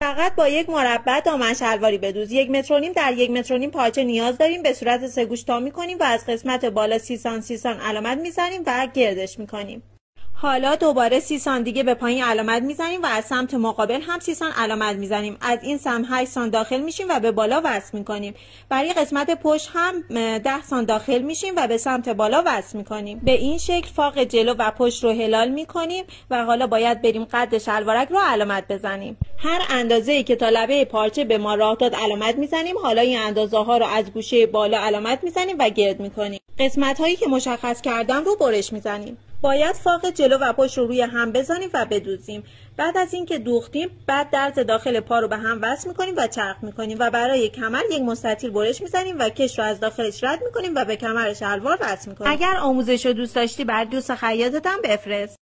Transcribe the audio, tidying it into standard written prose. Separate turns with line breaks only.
فقط با یک مربع دامن شلواری بدوز. 1 متر و نیم در 1 متر و نیم پارچه نیاز داریم. به صورت 3 گوش تا میکنیم و از قسمت بالا 30 سانتی علامت میزنیم و گردش میکنیم. حالا دوباره 30 سانتی دیگه به پایین علامت میزنیم و از سمت مقابل هم 30 سانتی علامت میزنیم. از این سمت 8 سانتی داخل میشیم و به بالا وصل میکنیم. برای قسمت پشت هم 10 سانتی داخل میشیم و به سمت بالا وصل میکنیم. به این شکل فاق جلو و پشت رو هلال میکنیم و حالا باید بریم قد شلوارک رو علامت بزنیم. هر اندازه‌ای که تا لبه پارچه به ما راه داد علامت میزنیم. حالا این اندازه ها رو از گوشه بالا علامت میزنیم و گرد میکنیم. قسمت هایی که مشخص کردم رو برش میزنیم. باید فاق جلو و پشت رو روی هم بزنیم و بدوزیم. بعد از اینکه دوختیم، بعد درز داخل پا رو به هم وصل میکنیم و چرخ میکنیم و برای کمر یک مستطیل برش میزنیم و کش رو از داخلش رد میکنیم و به کمر شلوار وصل میکنیم. اگر آموزش رو دوست داشتی، بر دوست خیاطت هم بفرست.